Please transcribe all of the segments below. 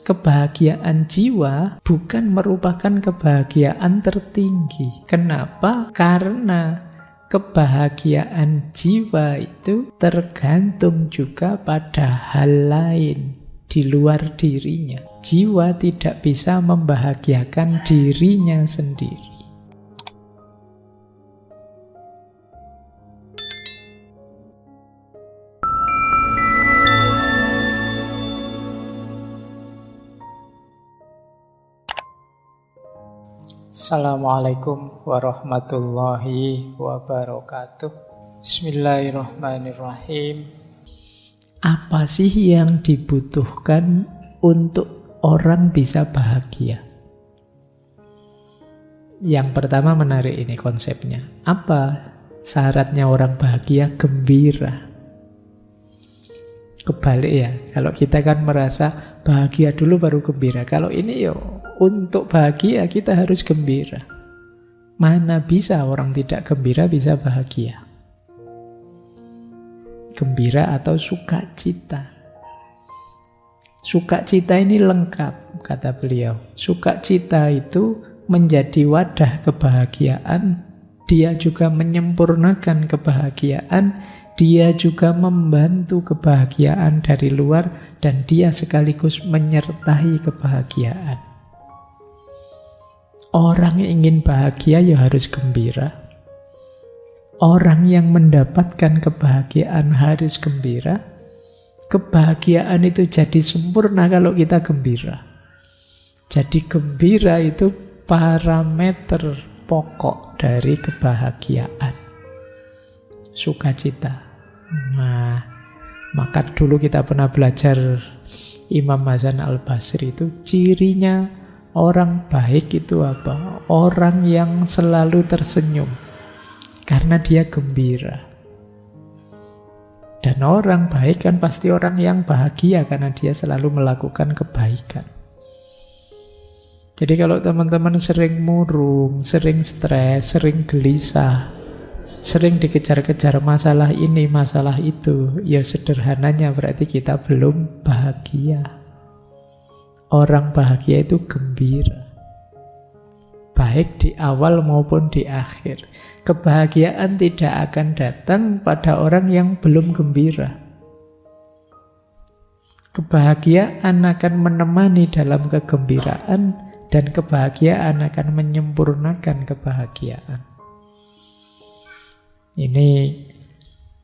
kebahagiaan jiwa bukan merupakan kebahagiaan tertinggi. Kenapa? Karena kebahagiaan jiwa itu tergantung juga pada hal lain di luar dirinya. Jiwa tidak bisa membahagiakan dirinya sendiri. Assalamualaikum warahmatullahi wabarakatuh. Bismillahirrahmanirrahim. Apa sih yang dibutuhkan untuk orang bisa bahagia? Yang pertama menarik ini konsepnya. Apa syaratnya orang bahagia? Gembira. Kebalik ya, kalau kita kan merasa bahagia dulu baru gembira. Kalau ini untuk bahagia kita harus gembira. Mana bisa orang tidak gembira bisa bahagia? Gembira atau sukacita. Sukacita ini lengkap, kata beliau. Sukacita itu menjadi wadah kebahagiaan. Dia juga menyempurnakan kebahagiaan. Dia juga membantu kebahagiaan dari luar. Dan dia sekaligus menyertai kebahagiaan. Orang yang ingin bahagia ya harus gembira. Orang yang mendapatkan kebahagiaan harus gembira. Kebahagiaan itu jadi sempurna kalau kita gembira. Jadi gembira itu parameter pokok dari kebahagiaan. Sukacita. Nah, maka dulu kita pernah belajar Imam Hasan Al-Basri itu cirinya orang baik itu apa? Orang yang selalu tersenyum karena dia gembira. Dan orang baik kan pasti orang yang bahagia karena dia selalu melakukan kebaikan. Jadi kalau teman-teman sering murung, sering stres, sering gelisah, sering dikejar-kejar masalah ini, masalah itu, ya sederhananya berarti kita belum bahagia. Orang bahagia itu gembira. Baik di awal maupun di akhir. Kebahagiaan tidak akan datang pada orang yang belum gembira. Kebahagiaan akan menemani dalam kegembiraan dan kebahagiaan akan menyempurnakan kebahagiaan. Ini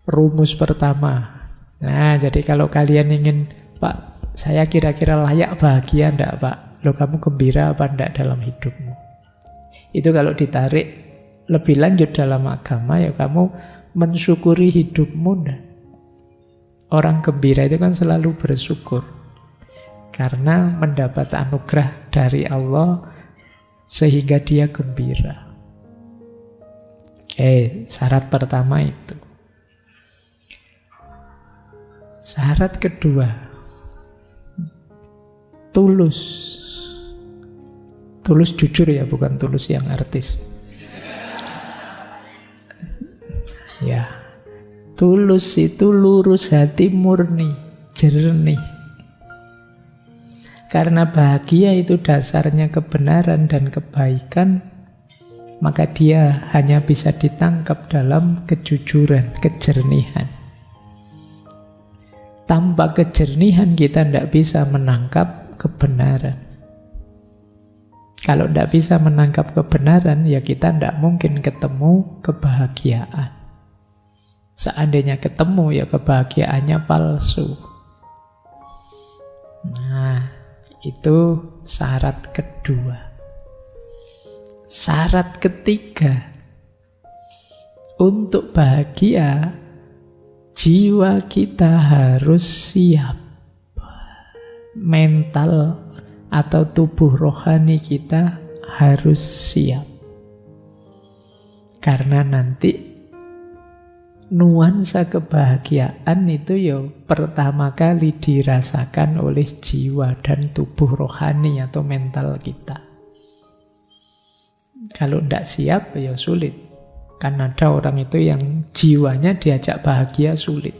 rumus pertama. Nah, jadi kalau kalian ingin, Pak, saya kira-kira layak bahagia enggak, Pak? Loh, kamu gembira apa enggak dalam hidupmu? Itu kalau ditarik lebih lanjut dalam agama, ya kamu mensyukuri hidupmu enggak? Orang gembira itu kan selalu bersyukur. Karena mendapat anugerah dari Allah sehingga dia gembira. Oke, syarat pertama itu. Syarat kedua, tulus. Tulus jujur ya, bukan tulus yang artis. Ya, tulus itu lurus hati, murni, jernih. Karena bahagia itu dasarnya kebenaran dan kebaikan, maka dia hanya bisa ditangkap dalam kejujuran, kejernihan. Tanpa kejernihan kita tidak bisa menangkap kebenaran. Kalau tidak bisa menangkap kebenaran, ya kita tidak mungkin ketemu kebahagiaan. Seandainya ketemu, ya kebahagiaannya palsu. Nah, itu syarat kedua. Syarat ketiga, untuk bahagia, jiwa kita harus siap. Mental atau tubuh rohani kita harus siap. Karena nanti nuansa kebahagiaan itu pertama kali dirasakan oleh jiwa dan tubuh rohani atau mental kita. Kalau tidak siap, sulit. Kan ada orang itu yang jiwanya diajak bahagia sulit.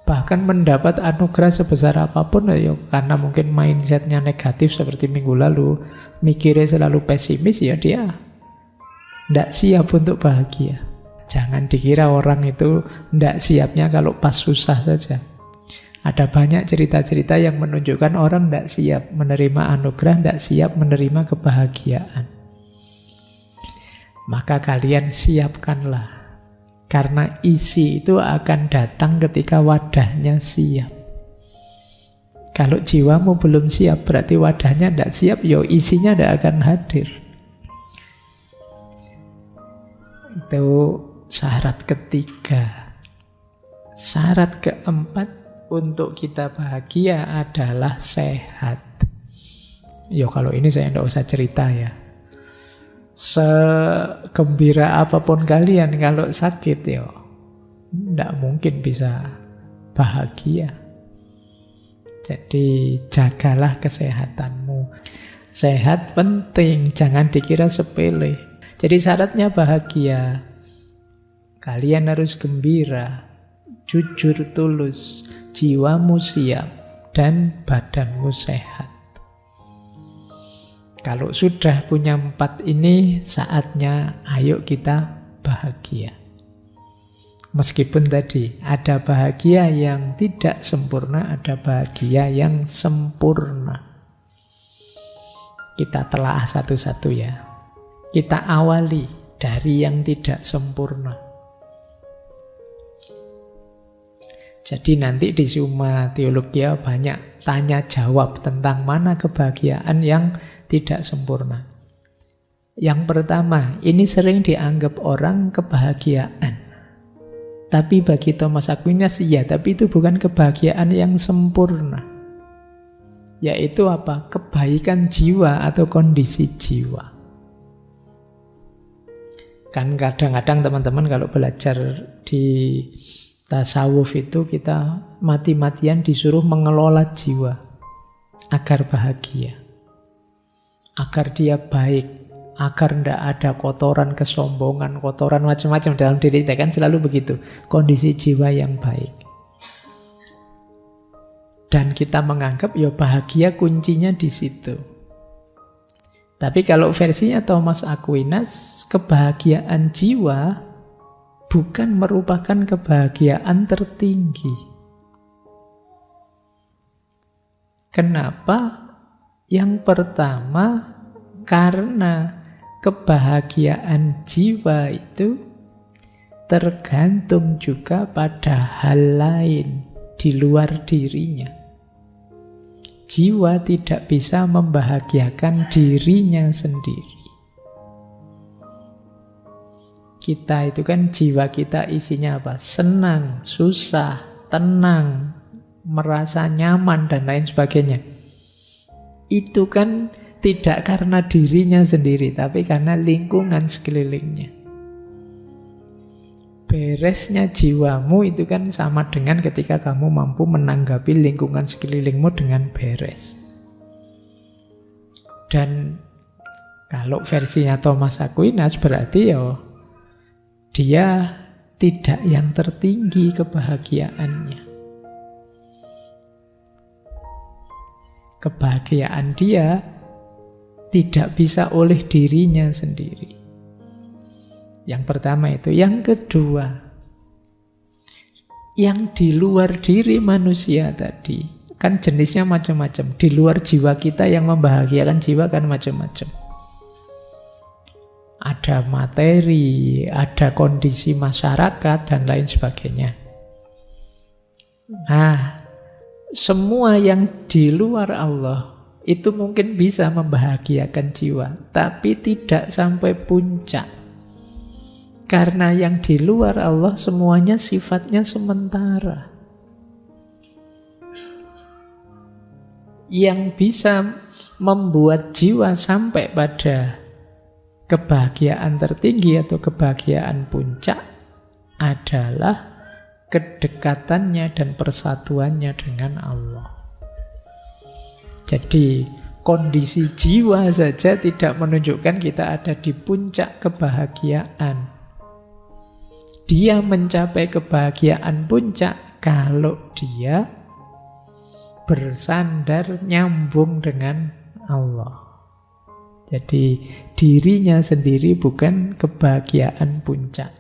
Bahkan mendapat anugerah sebesar apapun ya karena mungkin mindsetnya negatif seperti minggu lalu, mikirnya selalu pesimis, ya dia tidak siap untuk bahagia. Jangan dikira orang itu tidak siapnya kalau pas susah saja. Ada banyak cerita-cerita yang menunjukkan orang tidak siap menerima anugerah, tidak siap menerima kebahagiaan. Maka kalian siapkanlah. Karena isi itu akan datang ketika wadahnya siap. Kalau jiwamu belum siap, berarti wadahnya tidak siap, ya isinya tidak akan hadir. Itu syarat ketiga. Syarat keempat untuk kita bahagia adalah sehat. Ya kalau ini saya tidak usah cerita ya. Segembira apapun kalian, kalau sakit ya tidak mungkin bisa bahagia. Jadi jagalah kesehatanmu. Sehat penting, jangan dikira sepele. Jadi syaratnya bahagia, kalian harus gembira, jujur tulus, jiwamu siap, dan badanmu sehat. Kalau sudah punya 4 ini, saatnya ayo kita bahagia. Meskipun tadi ada bahagia yang tidak sempurna, ada bahagia yang sempurna. Kita telaah satu-satu ya. Kita awali dari yang tidak sempurna. Jadi nanti di Summa Theologia banyak tanya jawab tentang mana kebahagiaan yang tidak sempurna. Yang pertama, ini sering dianggap orang kebahagiaan. Tapi bagi Thomas Aquinas, ya, tapi itu bukan kebahagiaan yang sempurna. Yaitu apa? Kebaikan jiwa atau kondisi jiwa. Kan kadang-kadang teman-teman kalau belajar di tasawuf itu kita mati-matian disuruh mengelola jiwa agar bahagia, agar dia baik, agar tidak ada kotoran kesombongan, kotoran macam-macam dalam diri kita, kan selalu begitu, kondisi jiwa yang baik. Dan kita menganggap ya bahagia kuncinya di situ. Tapi kalau versinya Thomas Aquinas, kebahagiaan jiwa bukan merupakan kebahagiaan tertinggi. Kenapa? Yang pertama, karena kebahagiaan jiwa itu tergantung juga pada hal lain di luar dirinya. Jiwa tidak bisa membahagiakan dirinya sendiri. Kita itu kan jiwa kita isinya apa? Senang, susah, tenang, merasa nyaman, dan lain sebagainya. Itu kan tidak karena dirinya sendiri, tapi karena lingkungan sekelilingnya. Beresnya jiwamu itu kan sama dengan ketika kamu mampu menanggapi lingkungan sekelilingmu dengan beres. Dan kalau versinya Thomas Aquinas berarti ya dia tidak yang tertinggi kebahagiaannya. Kebahagiaan dia tidak bisa oleh dirinya sendiri. Yang pertama itu. Yang kedua, yang di luar diri manusia tadi, kan jenisnya macam-macam. Di luar jiwa kita yang membahagiakan jiwa kan macam-macam. Ada materi, ada kondisi masyarakat, dan lain sebagainya. Nah, semua yang di luar Allah itu mungkin bisa membahagiakan jiwa, tapi tidak sampai puncak. Karena yang di luar Allah semuanya sifatnya sementara. Yang bisa membuat jiwa sampai pada kebahagiaan tertinggi atau kebahagiaan puncak adalah kedekatannya dan persatuannya dengan Allah. Jadi kondisi jiwa saja tidak menunjukkan kita ada di puncak kebahagiaan. Dia mencapai kebahagiaan puncak kalau dia bersandar nyambung dengan Allah. Jadi dirinya sendiri bukan kebahagiaan puncak.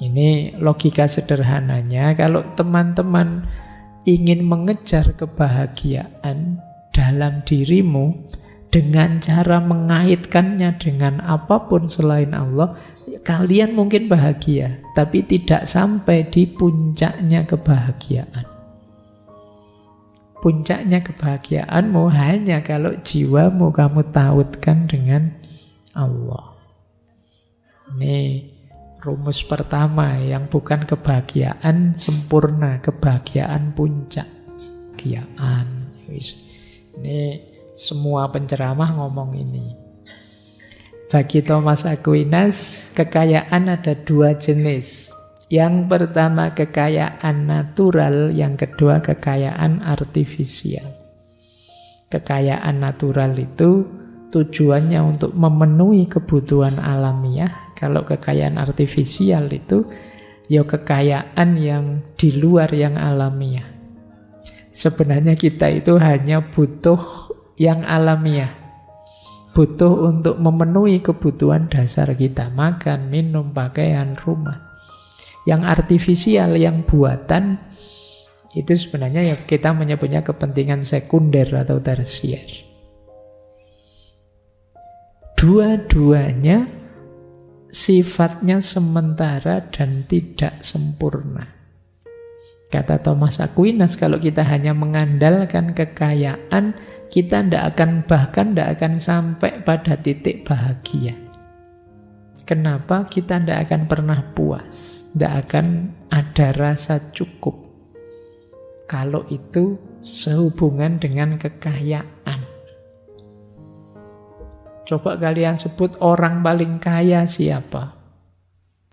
Ini logika sederhananya. Kalau teman-teman ingin mengejar kebahagiaan dalam dirimu dengan cara mengaitkannya dengan apapun selain Allah, kalian mungkin bahagia, tapi tidak sampai di puncaknya kebahagiaan. Puncaknya kebahagiaanmu hanya kalau jiwamu kamu tautkan dengan Allah. Ini rumus pertama yang bukan kebahagiaan sempurna, kebahagiaan puncak. Kebahagiaan. Ini semua penceramah ngomong ini. Bagi Thomas Aquinas, kekayaan ada dua jenis. Yang pertama kekayaan natural, yang kedua kekayaan artifisial. Kekayaan natural itu tujuannya untuk memenuhi kebutuhan alamiah. Kalau kekayaan artifisial itu ya kekayaan yang di luar yang alamiah. Sebenarnya kita itu hanya butuh yang alamiah. Butuh untuk memenuhi kebutuhan dasar kita, makan, minum, pakaian, rumah. Yang artifisial, yang buatan, itu sebenarnya ya kita menyebutnya kepentingan sekunder atau tersier. Dua-duanya sifatnya sementara dan tidak sempurna. Kata Thomas Aquinas, kalau kita hanya mengandalkan kekayaan, kita bahkan tidak akan sampai pada titik bahagia. Kenapa? Kita tidak akan pernah puas, tidak akan ada rasa cukup. Kalau itu sehubungan dengan kekayaan. Coba kalian sebut orang paling kaya siapa?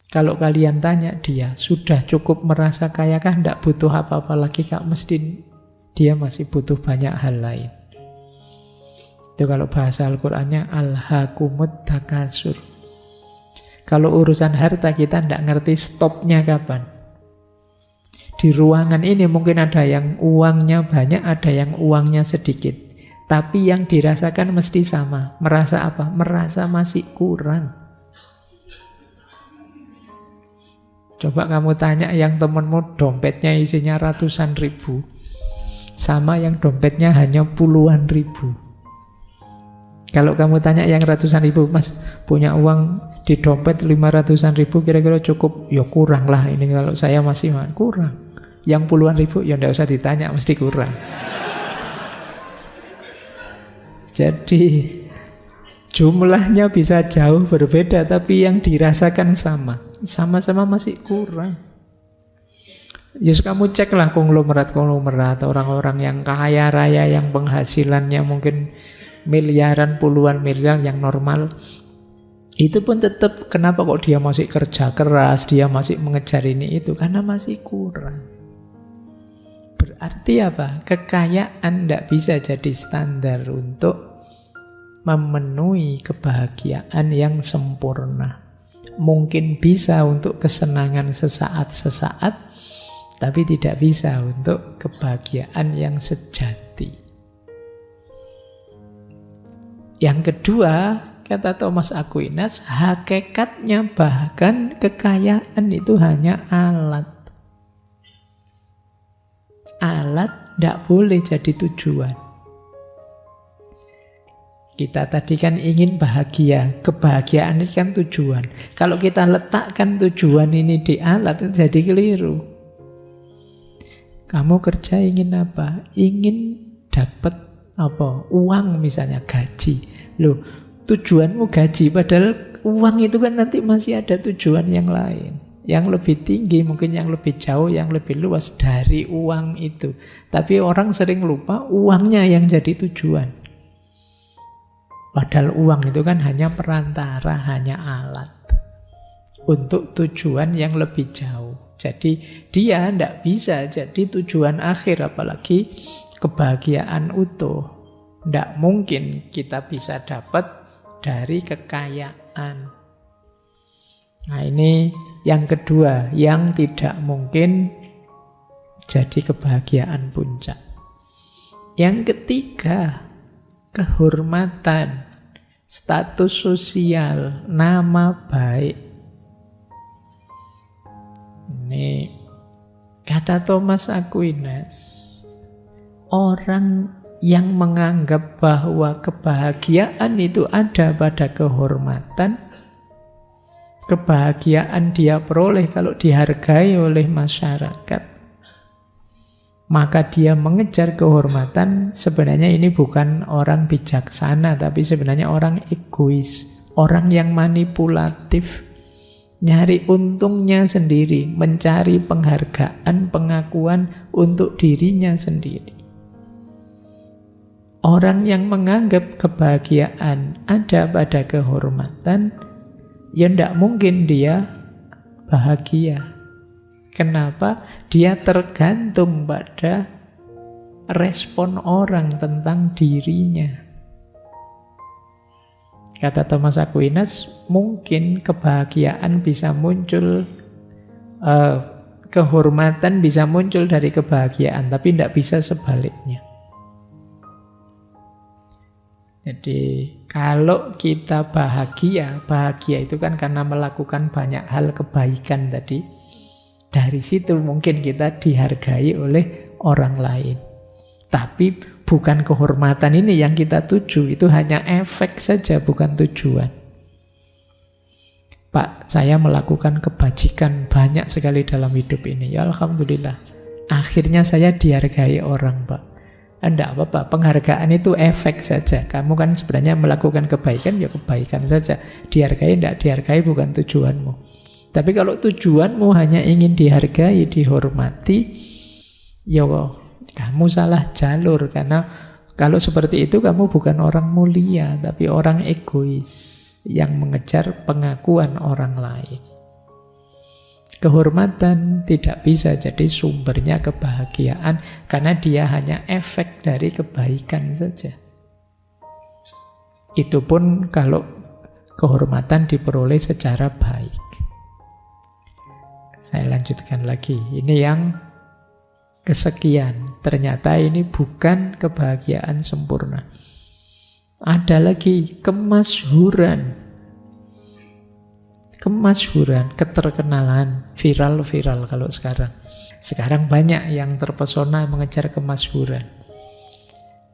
Kalau kalian tanya dia, sudah cukup merasa kaya kah? Tidak butuh apa-apa lagi kak? Mesti dia masih butuh banyak hal lain. Itu kalau bahasa Al-Qur'annya alhaakumut takasur. Kalau urusan harta kita tidak ngerti stopnya kapan. Di ruangan ini mungkin ada yang uangnya banyak, ada yang uangnya sedikit. Tapi yang dirasakan mesti sama. Merasa apa? Merasa masih kurang. Coba kamu tanya yang temenmu dompetnya isinya ratusan ribu, sama yang dompetnya hanya puluhan ribu. Kalau kamu tanya yang ratusan ribu, mas punya uang di dompet 500-an ribu, kira-kira cukup? Ya kurang lah ini, kalau saya masih kurang. Yang puluhan ribu, ya tidak usah ditanya, mesti kurang. Jadi jumlahnya bisa jauh berbeda, tapi yang dirasakan sama. Sama-sama masih kurang. Just kamu ceklah konglomerat orang-orang yang kaya raya, yang penghasilannya mungkin miliaran, puluhan miliar, yang normal. Itu pun tetap, kenapa kok dia masih kerja keras, dia masih mengejar ini itu? Karena masih kurang. Berarti apa? Kekayaan tidak bisa jadi standar untuk memenuhi kebahagiaan yang sempurna. Mungkin bisa untuk kesenangan sesaat-sesaat, tapi tidak bisa untuk kebahagiaan yang sejati. Yang kedua, kata Thomas Aquinas, hakikatnya bahkan kekayaan itu hanya alat. Alat tidak boleh jadi tujuan. Kita tadi kan ingin bahagia, kebahagiaan ini kan tujuan. Kalau kita letakkan tujuan ini di alat, itu jadi keliru. Kamu kerja ingin apa? Ingin dapat apa? Uang misalnya, gaji. Loh, tujuanmu gaji, padahal uang itu kan nanti masih ada tujuan yang lain. Yang lebih tinggi, mungkin yang lebih jauh, yang lebih luas dari uang itu. Tapi orang sering lupa uangnya yang jadi tujuan. Padahal uang itu kan hanya perantara, hanya alat untuk tujuan yang lebih jauh. Jadi dia tidak bisa jadi tujuan akhir, apalagi kebahagiaan utuh. Tidak mungkin kita bisa dapat dari kekayaan. Nah ini yang kedua, yang tidak mungkin jadi kebahagiaan puncak. Yang ketiga, kehormatan, status sosial, nama baik. Ini kata Thomas Aquinas, orang yang menganggap bahwa kebahagiaan itu ada pada kehormatan, kebahagiaan dia peroleh kalau dihargai oleh masyarakat, maka dia mengejar kehormatan. Sebenarnya ini bukan orang bijaksana, tapi sebenarnya orang egois, orang yang manipulatif, nyari untungnya sendiri, mencari penghargaan, pengakuan untuk dirinya sendiri. Orang yang menganggap kebahagiaan ada pada kehormatan, ya tidak mungkin dia bahagia. Kenapa? Dia tergantung pada respon orang tentang dirinya. Kata Thomas Aquinas, mungkin kebahagiaan bisa muncul, kehormatan bisa muncul dari kebahagiaan, tapi tidak bisa sebaliknya. Jadi kalau kita bahagia itu kan karena melakukan banyak hal kebaikan tadi. Dari situ mungkin kita dihargai oleh orang lain. Tapi bukan kehormatan ini yang kita tuju, itu hanya efek saja, bukan tujuan. Pak, saya melakukan kebajikan banyak sekali dalam hidup ini. Ya Alhamdulillah. Akhirnya saya dihargai orang, Pak. Tidak apa-apa, penghargaan itu efek saja. Kamu kan sebenarnya melakukan kebaikan, ya kebaikan saja. Dihargai, tidak dihargai bukan tujuanmu. Tapi kalau tujuanmu hanya ingin dihargai, dihormati, ya kamu salah jalur. Karena kalau seperti itu kamu bukan orang mulia, tapi orang egois yang mengejar pengakuan orang lain. Kehormatan tidak bisa jadi sumbernya kebahagiaan, karena dia hanya efek dari kebaikan saja. Itu pun kalau kehormatan diperoleh secara baik. Saya lanjutkan lagi. Ini yang kesekian. Ternyata ini bukan kebahagiaan sempurna. Ada lagi kemasyhuran. Kemasyhuran, keterkenalan, viral kalau sekarang. Sekarang banyak yang terpesona mengejar kemasyhuran.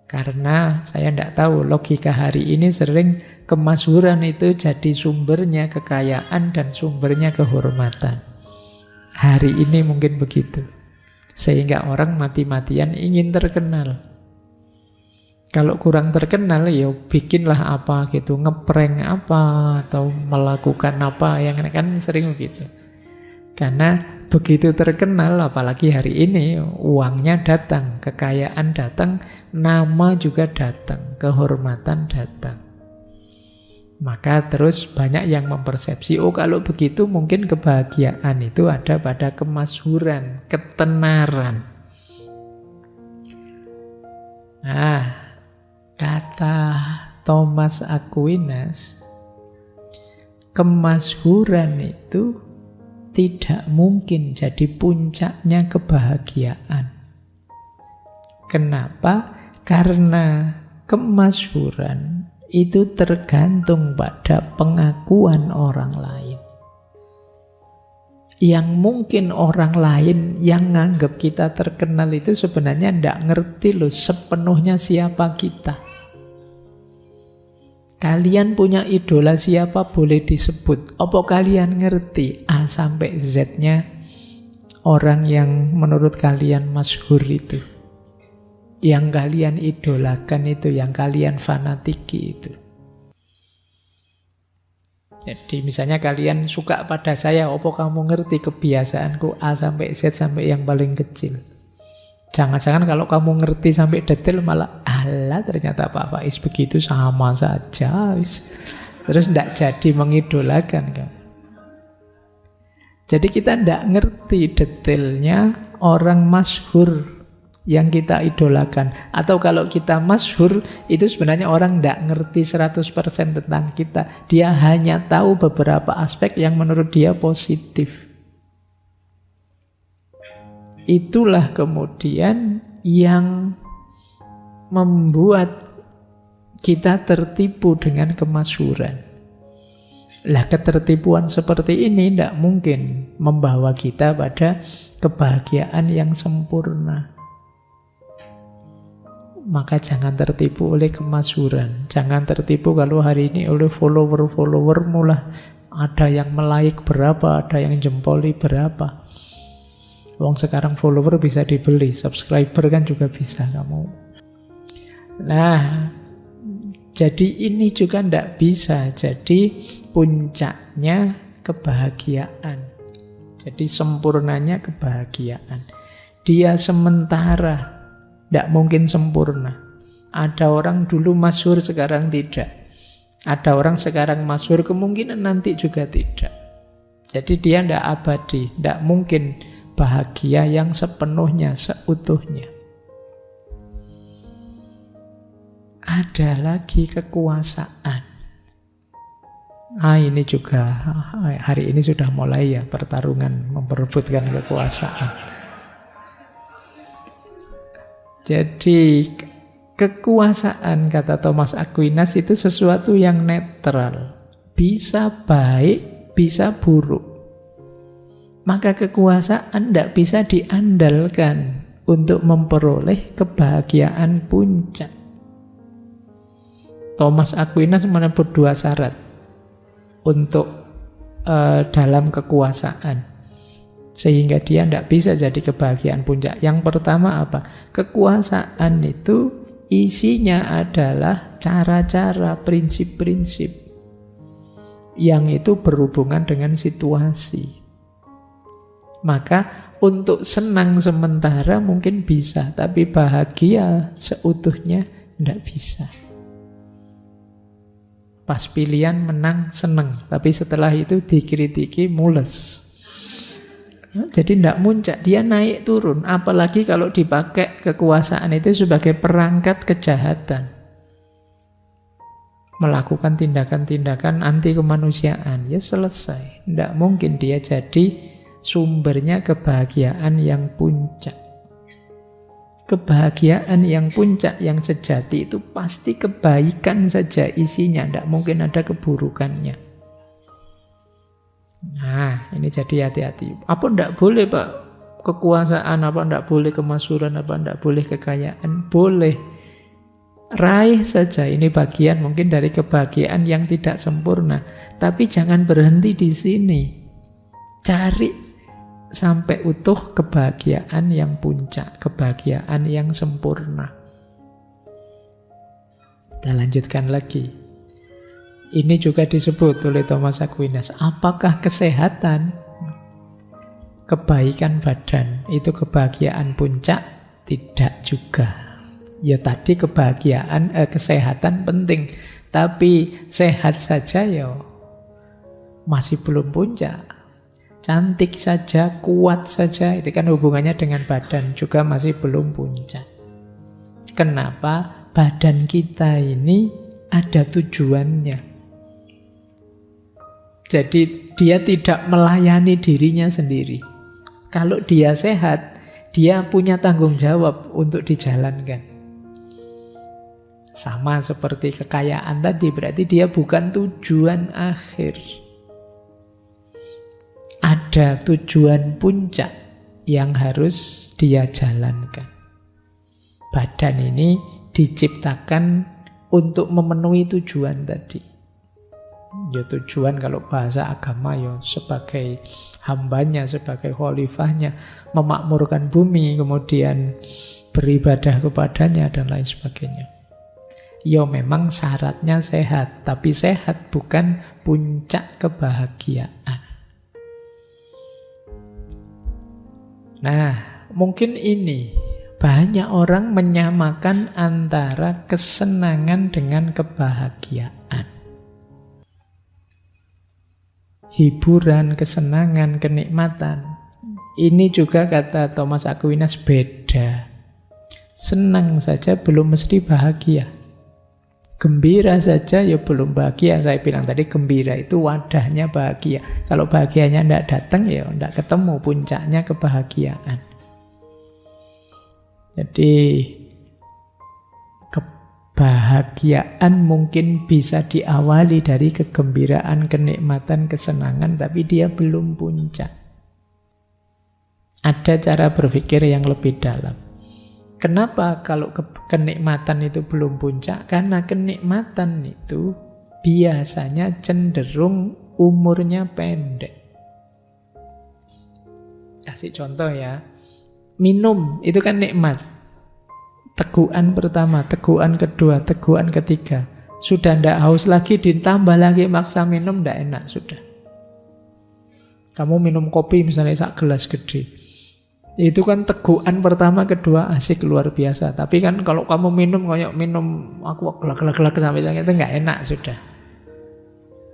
Karena saya tidak tahu, logika hari ini sering kemasyhuran itu jadi sumbernya kekayaan dan sumbernya kehormatan. Hari ini mungkin begitu. Sehingga orang mati-matian ingin terkenal. Kalau kurang terkenal, ya bikinlah apa gitu, ngeprank apa, atau melakukan apa, yang kan sering begitu. Karena begitu terkenal, apalagi hari ini, uangnya datang, kekayaan datang, nama juga datang, kehormatan datang. Maka terus banyak yang mempersepsi, oh kalau begitu mungkin kebahagiaan itu ada pada kemasyhuran, ketenaran. Nah, kata Thomas Aquinas, kemasyhuran itu tidak mungkin jadi puncaknya kebahagiaan. Kenapa? Karena kemasyhuran itu tergantung pada pengakuan orang lain. Yang mungkin orang lain yang nganggap kita terkenal itu sebenarnya tidak ngerti loh sepenuhnya siapa kita. Kalian punya idola siapa boleh disebut. Apa kalian ngerti A sampai Z-nya orang yang menurut kalian masyhur itu? Yang kalian idolakan itu, yang kalian fanatiki itu. Jadi misalnya kalian suka pada saya, apa kamu ngerti kebiasaanku A sampai Z sampai yang paling kecil? Jangan-jangan kalau kamu ngerti sampai detail malah, alah ternyata Pak Faiz begitu sama saja. Terus tidak jadi mengidolakan kan? Jadi kita tidak ngerti detailnya orang masyhur yang kita idolakan. Atau kalau kita masyhur, itu sebenarnya orang tidak ngerti 100% tentang kita. Dia hanya tahu beberapa aspek yang menurut dia positif. itulah kemudian yang membuat kita tertipu dengan kemasyhuran. Lah ketertipuan seperti ini tidak mungkin membawa kita pada kebahagiaan yang sempurna. Maka jangan tertipu oleh kemasyhuran. Jangan tertipu kalau hari ini oleh follower-followermu lah. Ada yang like berapa, ada yang jempoli berapa. Wong sekarang follower bisa dibeli, subscriber kan juga bisa kamu. Nah, jadi ini juga tidak bisa. Jadi puncaknya kebahagiaan. Jadi sempurnanya kebahagiaan. Dia sementara, tidak mungkin sempurna. Ada orang dulu masyhur, sekarang tidak. Ada orang sekarang masyhur, kemungkinan nanti juga tidak. Jadi dia tidak abadi, tidak mungkin bahagia yang sepenuhnya, seutuhnya. Ada lagi kekuasaan. Ini juga hari ini sudah mulai ya pertarungan memperebutkan kekuasaan. Jadi kekuasaan, kata Thomas Aquinas, itu sesuatu yang netral. Bisa baik, bisa buruk. Maka kekuasaan tidak bisa diandalkan untuk memperoleh kebahagiaan puncak. Thomas Aquinas menyebut 2 syarat untuk dalam kekuasaan, sehingga dia tidak bisa jadi kebahagiaan puncak. Yang pertama apa? Kekuasaan itu isinya adalah cara-cara, prinsip-prinsip yang itu berhubungan dengan situasi. Maka untuk senang sementara mungkin bisa, tapi bahagia seutuhnya tidak bisa. Pas pilihan menang senang, tapi setelah itu dikritiki mules. Jadi tidak muncak, dia naik turun. Apalagi kalau dipakai kekuasaan itu sebagai perangkat kejahatan, melakukan tindakan-tindakan anti kemanusiaan, ya selesai. Tidak mungkin dia jadi sumbernya kebahagiaan yang puncak. Kebahagiaan yang puncak, yang sejati itu pasti kebaikan saja isinya, tidak mungkin ada keburukannya. Nah, ini jadi hati-hati. Apa tidak boleh Pak kekuasaan, apa tidak boleh kemasyhuran, apa tidak boleh kekayaan? Boleh. Raih saja, ini bagian mungkin dari kebahagiaan yang tidak sempurna. Tapi jangan berhenti di sini. Cari sampai utuh kebahagiaan yang puncak, kebahagiaan yang sempurna. Kita lanjutkan lagi. Ini juga disebut oleh Thomas Aquinas. Apakah kesehatan, kebaikan badan itu kebahagiaan puncak? Tidak juga. Ya tadi kebahagiaan, kesehatan penting, tapi sehat saja ya masih belum puncak. Cantik saja, kuat saja, itu kan hubungannya dengan badan, juga masih belum puncak. Kenapa? Badan kita ini ada tujuannya. Jadi dia tidak melayani dirinya sendiri. Kalau dia sehat, dia punya tanggung jawab untuk dijalankan. Sama seperti kekayaan tadi, berarti dia bukan tujuan akhir. Ada tujuan puncak yang harus dia jalankan. Badan ini diciptakan untuk memenuhi tujuan tadi. Ya tujuan kalau bahasa agama ya sebagai hambanya, sebagai khalifahnya, memakmurkan bumi, kemudian beribadah kepadanya dan lain sebagainya. Ya memang syaratnya sehat, tapi sehat bukan puncak kebahagiaan. Nah, mungkin ini banyak orang menyamakan antara kesenangan dengan kebahagiaan. Hiburan, kesenangan, kenikmatan. Ini juga kata Thomas Aquinas beda. Senang saja belum mesti bahagia. Gembira saja ya belum bahagia. Saya bilang tadi gembira itu wadahnya bahagia. Kalau bahagianya tidak datang ya tidak ketemu puncaknya kebahagiaan. Jadi kebahagiaan mungkin bisa diawali dari kegembiraan, kenikmatan, kesenangan, tapi dia belum puncak. Ada cara berpikir yang lebih dalam. Kenapa kalau kenikmatan itu belum puncak? Karena kenikmatan itu biasanya cenderung umurnya pendek. Kasih contoh ya. Minum itu kan nikmat. Teguhan pertama, teguhan kedua, teguhan ketiga. Sudah ndak haus lagi, ditambah lagi maksa minum, ndak enak sudah. Kamu minum kopi misalnya sak gelas gede. Itu kan teguhan pertama, kedua asik luar biasa. Tapi kan kalau kamu minum kayak minum aku gelak-gelak sampai itu nggak enak sudah.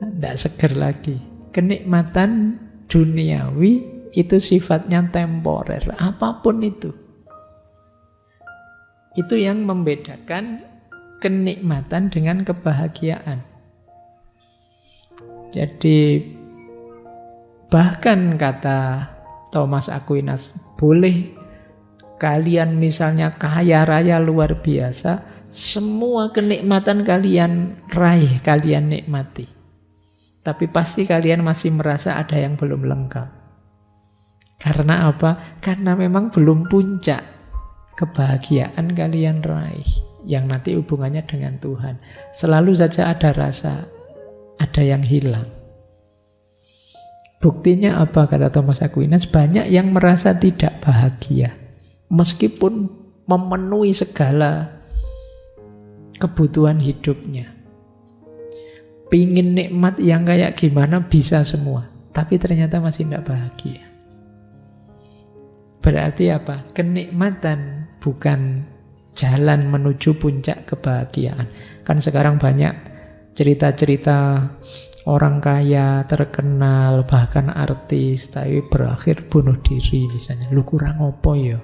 Ndak seger lagi. Kenikmatan duniawi itu sifatnya temporer, apapun itu. Itu yang membedakan kenikmatan dengan kebahagiaan. Jadi bahkan kata Thomas Aquinas, boleh kalian misalnya kaya raya luar biasa, semua kenikmatan kalian raih, kalian nikmati. Tapi pasti kalian masih merasa ada yang belum lengkap. Karena apa? Karena memang belum puncak kebahagiaan kalian raih, yang nanti hubungannya dengan Tuhan. Selalu saja ada rasa, ada yang hilang. Buktinya apa kata Thomas Aquinas? Banyak yang merasa tidak bahagia meskipun memenuhi segala kebutuhan hidupnya. Pingin nikmat yang kayak gimana bisa semua, tapi ternyata masih tidak bahagia. Berarti apa? Kenikmatan bukan jalan menuju puncak kebahagiaan. Kan sekarang banyak cerita-cerita orang kaya, terkenal, bahkan artis, tapi berakhir bunuh diri misalnya. Lu kurang apa ya?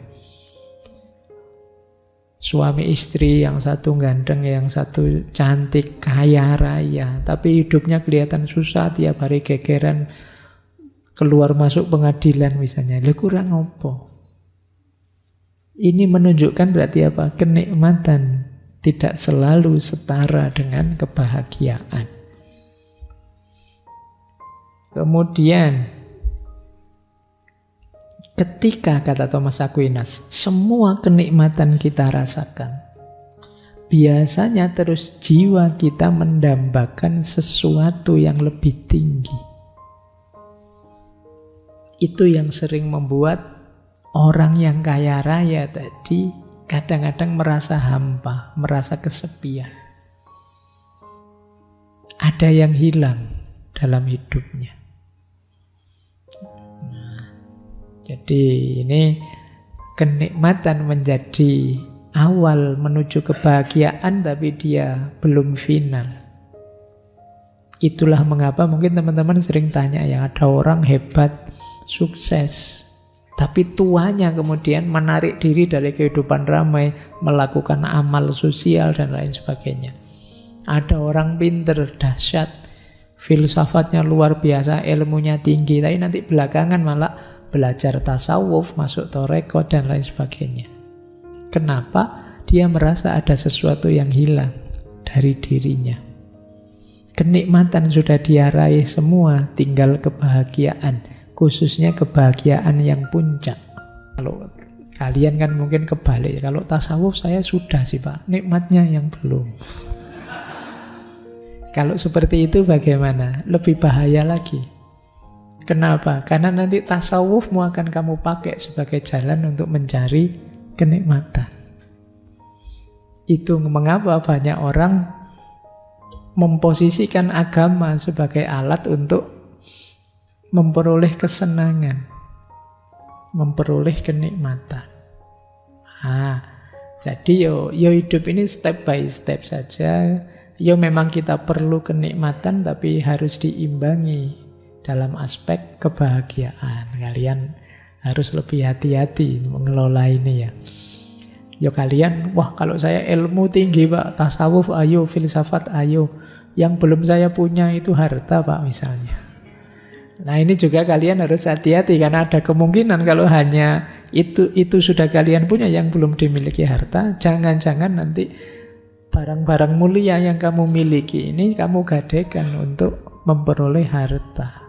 Suami istri yang satu ganteng, yang satu cantik, kaya raya, tapi hidupnya kelihatan susah, tiap hari gegeran, keluar masuk pengadilan misalnya. Lu kurang apa? Ini menunjukkan berarti apa? Kenikmatan tidak selalu setara dengan kebahagiaan. Kemudian ketika kata Thomas Aquinas, semua kenikmatan kita rasakan, biasanya terus jiwa kita mendambakan sesuatu yang lebih tinggi. Itu yang sering membuat orang yang kaya raya tadi kadang-kadang merasa hampa, merasa kesepian. Ada yang hilang dalam hidupnya. Nah, jadi ini kenikmatan menjadi awal menuju kebahagiaan, tapi dia belum final. Itulah mengapa mungkin teman-teman sering tanya ya, ada orang hebat, sukses, tapi tuanya kemudian menarik diri dari kehidupan ramai, melakukan amal sosial dan lain sebagainya. Ada orang pinter, dahsyat, filsafatnya luar biasa, ilmunya tinggi, tapi nanti belakangan malah belajar tasawuf, masuk toreko dan lain sebagainya. Kenapa? Dia merasa ada sesuatu yang hilang dari dirinya. Kenikmatan sudah dia raih semua, tinggal kebahagiaan. Khususnya kebahagiaan yang puncak. Kalau kalian kan mungkin kebalik. Kalau tasawuf saya sudah sih Pak, nikmatnya yang belum. Kalau seperti itu bagaimana? Lebih bahaya lagi. Kenapa? Karena nanti tasawufmu akan kamu pakai sebagai jalan untuk mencari kenikmatan. Itu mengapa banyak orang memposisikan agama sebagai alat untuk memperoleh kesenangan, memperoleh kenikmatan. Jadi yo hidup ini step by step saja. Yo memang kita perlu kenikmatan, tapi harus diimbangi dalam aspek kebahagiaan. Kalian harus lebih hati-hati mengelola ini ya. Yo kalian, wah kalau saya ilmu tinggi Pak, tasawuf ayo, filsafat ayo. Yang belum saya punya itu harta Pak misalnya. Nah ini juga kalian harus hati-hati, karena ada kemungkinan kalau hanya itu sudah kalian punya yang belum dimiliki harta. Jangan-jangan nanti barang-barang mulia yang kamu miliki ini kamu gadekan untuk memperoleh harta.